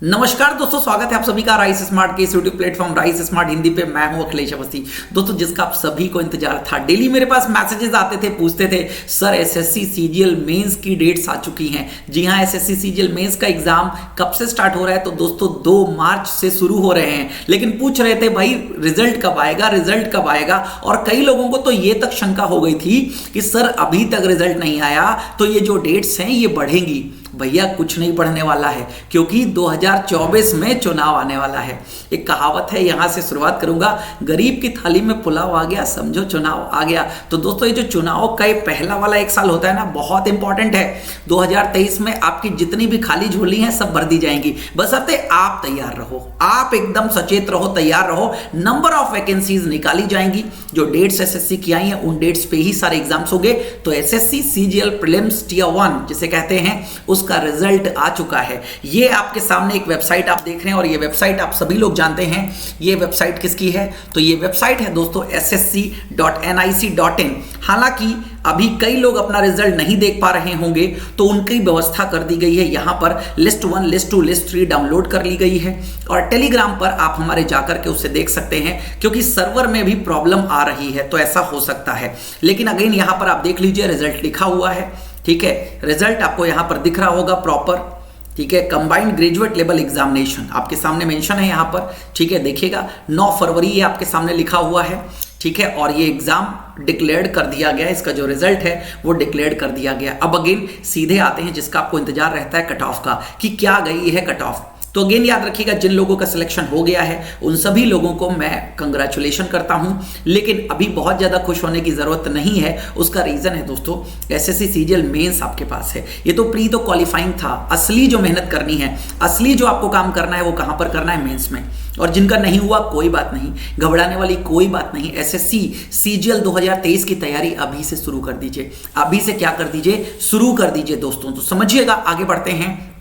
नमस्कार दोस्तों, स्वागत है आप सभी का राइस स्मार्ट के इस YouTube platform rice smart Hindi पे। मैं हूं अखिलेश अवस्थी। दोस्तों, जिसका आप सभी को इंतजार था। डेली मेरे पास मैसेजेस आते थे, पूछते थे सर एसएससी सीजीएल मेंस की डेट्स आ चुकी हैं। जी हां, एसएससी सीजीएल मेंस का एग्जाम कब से स्टार्ट हो रहा है? तो दोस्तों 2 मार्च से शुरू हो रहे हैं। लेकिन पूछ रहे थे भाई रिजल्ट कब आएगा, रिजल्ट कब आएगा। और कई लोगों को तो ये तक शंका हो गई थी कि सर अभी तक रिजल्ट नहीं आया तो ये जो डेट्स हैं ये बढ़ेंगी। भैया कुछ नहीं बढ़ने वाला है, क्योंकि 2024 में चुनाव आने वाला है। एक कहावत है, यहां से शुरुआत करूंगा। गरीब की थाली में पुलाव आ गया, समझो चुनाव आ गया। तो दोस्तों ये जो चुनाव का पहला वाला 1 साल होता है ना, बहुत इंपॉर्टेंट है। 2023 में आपकी जितनी भी खाली झोली हैं सब भर दी जाएंगी। बशर्ते आप तैयार रहो, आप एकदम सचेत रहो, तैयार रहो। नंबर ऑफ वैकेंसीज निकाली जाएंगी। जो डेट्स एसएससी की आई हैं उन डेट्स पे ही सारे एग्जाम्स होंगे। तो एसएससी सीजीएल प्रीलिम्स टियर 1 जिसे कहते हैं उसका रिजल्ट आ चुका है। ये आपके सामने एक वेबसाइट आप देख रहे हैं, और ये वेबसाइट आप सभी लोग जानते हैं। ये वेबसाइट किसकी है? तो ये वेबसाइट है दोस्तों ssc.nic.in। हालांकि अभी कई लोग अपना रिजल्ट नहीं देख पा रहे होंगे, तो उनकी व्यवस्था कर दी गई है। यहां पर लिस्ट 1, लिस्ट 2, लिस्ट 3 डाउनलोड कर ली गई है, और टेलीग्राम पर आप हमारे जाकर के उससे देख सकते हैं। क्योंकि सर्वर में भी प्रॉब्लम आ रही है तो ऐसा हो सकता है। लेकिन अगेन यहां पर आप देख लीजिए, रिजल्ट लिखा हुआ है। ठीक है, रिजल्ट आपको यहां पर दिख रहा होगा प्रॉपर। ठीक है, कंबाइंड ग्रेजुएट लेवल एग्जामिनेशन आपके सामने मेंशन है यहां पर। ठीक है, देखिएगा 9 फरवरी ये आपके सामने लिखा हुआ है। ठीक है, और ये एग्जाम डिक्लेयर कर दिया गया है। इसका जो रिजल्ट है वो डिक्लेयर कर दिया गया। अब अगेन सीधे आते हैं जिसका आपको इंतजार रहता है, कट ऑफ का, कि क्या गई है कट ऑफ। तो अगेन याद रखिएगा, जिन लोगों का सिलेक्शन हो गया है उन सभी लोगों को मैं कंग्रेचुलेशन करता हूं। लेकिन अभी बहुत ज्यादा खुश होने की जरूरत नहीं है। उसका रीजन है दोस्तों, एसएससी सीजीएल मेंस आपके पास है। ये तो प्री तो क्वालिफाइंग था। असली जो मेहनत करनी है, असली जो आपको काम करना है वो कहां पर करना है? मेंस में। और जिनका नहीं हुआ कोई बात नहीं, घबराने वाली कोई बात नहीं। एसएससी सीजीएल 2023 की तैयारी अभी से शुरू कर दीजिए। अभी से क्या कर दीजिए? शुरू कर दीजिए दोस्तों। तो समझिएगा, आगे बढ़ते हैं,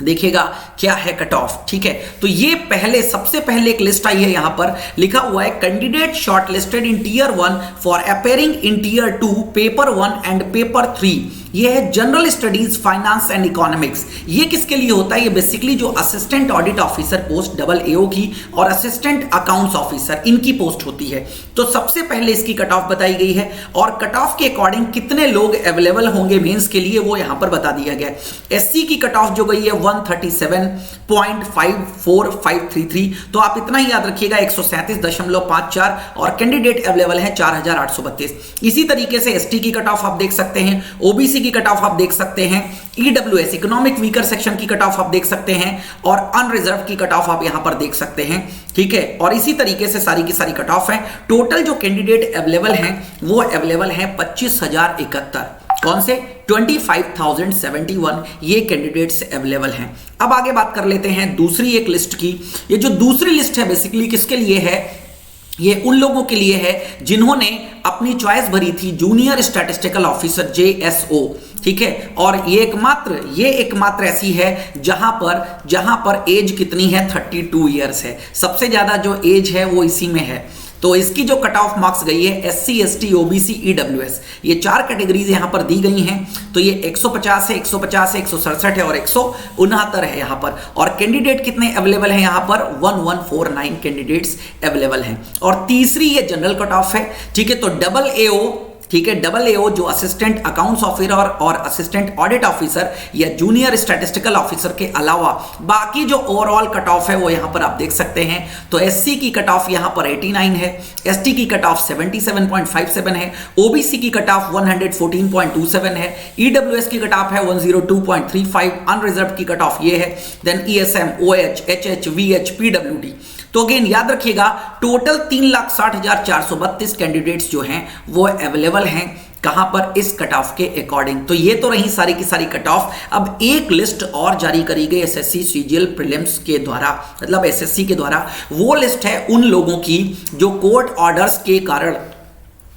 देखिएगा क्या है कट ऑफ। ठीक है, तो ये सबसे पहले एक लिस्ट आई है। यहां पर लिखा हुआ है candidate shortlisted in tier 1 for appearing in tier 2 paper 1 and paper 3। ये है general studies, finance and economics. ये किसके लिए होता है? ये बेसिकली जो assistant audit officer post AAO की और असिस्टेंट अकाउंट्स ऑफिसर इनकी पोस्ट होती है। तो सबसे पहले इसकी कट ऑफ बताई गई है, और कट ऑफ के अकॉर्डिंग कितने लोग अवेलेबल होंगे मेंस के लिए वो यहां पर बता दिया गया है। एससी की कट ऑफ जो गई है 137.54533। तो आप इतना ही याद रखिएगा, 137.54, और कैंडिडेट अवेलेबल है 4832। इसी तरीके से एसटी की कट ऑफ आप देख सकते हैं, ओबीसी की कट ऑफ आप देख सकते हैं, ईडब्ल्यूएस इकोनॉमिक वीकर सेक्शन की कट ऑफ आप देख सकते हैं, और अनरिजर्व की कट ऑफ आप यहां पर देख सकते हैं। ठीक है, और इसी तरीके से सारी की सारी कट ऑफ है। टोटल जो कैंडिडेट अवेलेबल हैं वो अवेलेबल हैं 25,071। कौन से? 25,071 ये कैंडिडेट्स अवेलेबल हैं। अब आगे बात कर लेते हैं दूसरी एक लिस्ट की। ये जो दूसरी लिस्ट है बेसिकली किसके लिए है? ये उन लोगों के लिए है जिन्होंने अपनी चॉइस भरी थी जूनियर स्टैटिस्टिकल ऑफिसर JSO। ठीक है, और ये एकमात्र ऐसी है जहां पर एज कितनी है? 32 इयर्स है। सबसे ज्यादा जो एज है वो इसी में है। तो इसकी जो कट ऑफ मार्क्स गई है SC, ST, OBC, EWS, ये 4 कैटेगरीज यहां पर दी गई हैं। तो ये 150 है, 150 है, 167 है और 169 है यहां पर। और कैंडिडेट कितने अवेलेबल हैं यहां पर? 1149 कैंडिडेट्स अवेलेबल हैं। और तीसरी ये जनरल कट ऑफ है। ठीक है, तो AAO, ठीक है, AAO जो असिस्टेंट अकाउंट्स ऑफिसर और असिस्टेंट ऑडिट ऑफिसर या जूनियर स्टैटिस्टिकल ऑफिसर के अलावा बाकी जो ओवरऑल कट ऑफ है वो यहां पर आप देख सकते हैं। तो एससी की कट ऑफ यहां पर 89 है, एसटी की कट ऑफ 77.57 है, ओबीसी की कट ऑफ 114.27 है, ईडब्ल्यूएस की कट ऑफ है 102.35, अनरिजर्व की कट ऑफ ये है। Then ESM, OH, HH, VH, PWD. तो अगेन याद रखिएगा, टोटल 3,60,432 कैंडिडेट्स जो हैं वो अवेलेबल हैं। कहां पर? इस कट ऑफ के अकॉर्डिंग। तो ये तो रही सारी की सारी कट ऑफ। अब एक लिस्ट और जारी करी गई एसएससी सीजीएल प्रीलिम्स के द्वारा, मतलब एसएससी के द्वारा। वो लिस्ट है उन लोगों की जो कोर्ट ऑर्डर्स के कारण,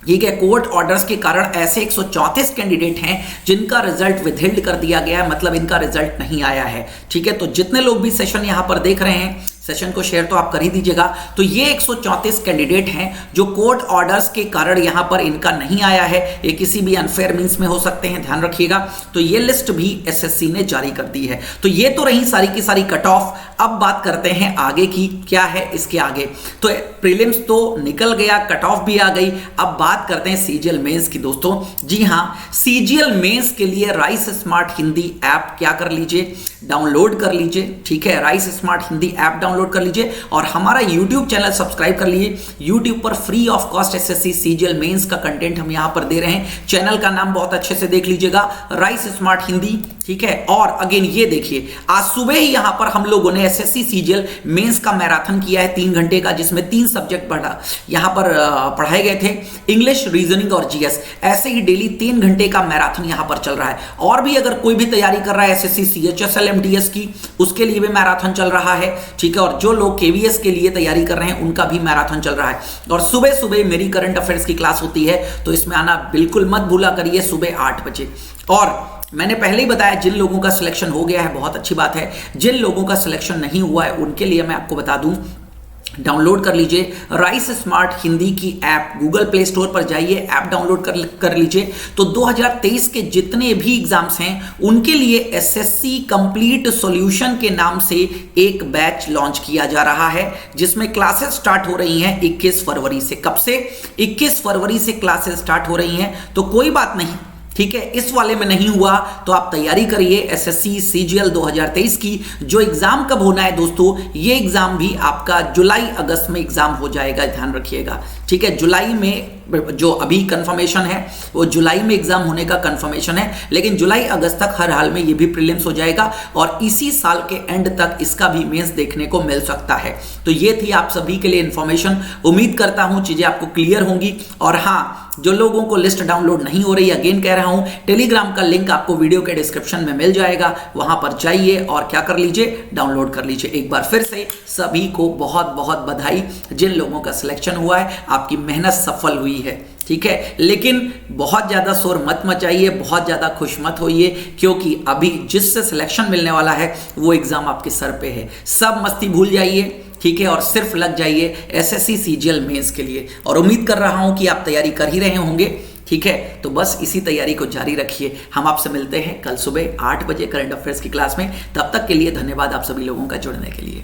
ठीक है, कोर्ट ऑर्डर्स के कारण ऐसे 134 कैंडिडेट हैं जिनका रिजल्ट विथहेल्ड कर दिया गया है, मतलब इनका रिजल्ट नहीं आया है। ठीक है, तो जितने लोग भी सेशन यहां पर देख रहे हैं, सेशन को शेयर तो आप कर ही दीजिएगा। तो ये 134 कैंडिडेट हैं जो कोर्ट ऑर्डर्स के कारण यहां पर इनका नहीं आया है। ये किसी भी अनफेयर मींस में हो सकते हैं, ध्यान रखिएगा। तो ये लिस्ट भी एसएससी ने जारी कर दी है। तो ये तो रही सारी की सारी कट ऑफ। अब बात करते हैं आगे की, क्या है इसके आगे। तो प्रीलिम्स तो निकल गया, कट ऑफ भी आ गई, अब बात करते हैं सीजीएल मेंस की दोस्तों। जी हां, सीजीएल मेंस के लिए राइस स्मार्ट हिंदी ऐप क्या कर लीजिए, डाउनलोड कर लीजिए। ठीक है, rice smart Hindi app download कर लीजिए और हमारा यूट्यूब चैनल सब्सक्राइब कर लीजिए। यूट्यूब पर free of cost SSC CGL mains का कंटेंट हम यहां पर दे रहे हैं। चैनल का नाम बहुत अच्छे से देख लीजिएगा, राइस स्मार्ट हिंदी। ठीक है, और अगेन ये देखिए, आज सुबह ही यहां पर हम लोगों ने एसएससी सीजीएल मेंस का मैराथन किया है 3 घंटे का, जिसमें 3 सब्जेक्ट यहां पर पढ़ाए गए थे, इंग्लिश, रीजनिंग और जीएस। ऐसे ही डेली 3 घंटे का मैराथन यहां पर चल रहा है। और भी अगर कोई भी तैयारी कर रहा है एसएससी सीएचएसएल एमटीएस की, उसके लिए भी मैराथन चल रहा है। ठीक है, और जो लोग केवीएस के लिए तैयारी कर रहे हैं उनका भी मैराथन चल रहा है। और सुबह सुबह मेरी करंट अफेयर्स की क्लास होती है, तो इसमें आना बिल्कुल मत भूला करिए, सुबह 8 बजे। और मैंने पहले ही बताया, जिन लोगों का सिलेक्शन हो गया है बहुत अच्छी बात है, जिन लोगों का सिलेक्शन नहीं हुआ है उनके लिए मैं आपको बता दूं, डाउनलोड कर लीजिए राइस स्मार्ट हिंदी की ऐप। गूगल प्ले स्टोर पर जाइए, ऐप डाउनलोड कर लीजिए। तो 2023 के जितने भी एग्जाम्स हैं उनके लिए एसएससी कंप्लीट सॉल्यूशन के नाम से एक बैच लॉन्च किया जा रहा है, जिसमें क्लासेस स्टार्ट हो रही हैं 21 फरवरी से। कब से? 21 फरवरी से क्लासेस स्टार्ट हो रही हैं। तो कोई बात नहीं, ठीक है, इस वाले में नहीं हुआ तो आप तैयारी करिए एसएससी सीजीएल 2023 की। जो एग्जाम कब होना है दोस्तों, ये एग्जाम भी आपका जुलाई अगस्त में एग्जाम हो जाएगा, ध्यान रखिएगा। ठीक है, जुलाई में जो अभी कंफर्मेशन है वो जुलाई में एग्जाम होने का कंफर्मेशन है, लेकिन जुलाई अगस्त तक हर हाल में ये भी प्रीलिम्स हो जाएगा और इसी साल के एंड तक इसका भी मेंस देखने को मिल सकता है। तो ये थी आप सभी के लिए इंफॉर्मेशन। उम्मीद करता हूं चीजें आपको क्लियर होंगी। और हाँ, जो लोगों को लिस्ट डाउनलोड नहीं हो रही, अगेन कह रहा हूं, टेलीग्राम का लिंक आपको वीडियो के डिस्क्रिप्शन में मिल जाएगा, वहां पर जाइए और क्या कर लीजिए, डाउनलोड कर लीजिए। एक बार फिर से सभी को बहुत बहुत बधाई, जिन लोगों का सिलेक्शन हुआ है, आपकी मेहनत सफल हुई है। ठीक है, लेकिन बहुत ज्यादा शोर मत मचाइए, बहुत ज्यादा खुश मत होइए, क्योंकि अभी जिससे सिलेक्शन मिलने वाला है वो एग्जाम आपके सर पे है। सब मस्ती भूल जाइए, ठीक है, और सिर्फ लग जाइए एसएससी सीजीएल मेंस के लिए। और उम्मीद कर रहा हूं कि आप तैयारी कर ही रहे होंगे। ठीक है, तो बस इसी तैयारी को जारी रखिए। हम आपसे मिलते हैं कल सुबह 8 बजे करंट अफेयर्स की क्लास में। तब तक के लिए धन्यवाद आप सभी लोगों का जुड़ने के लिए।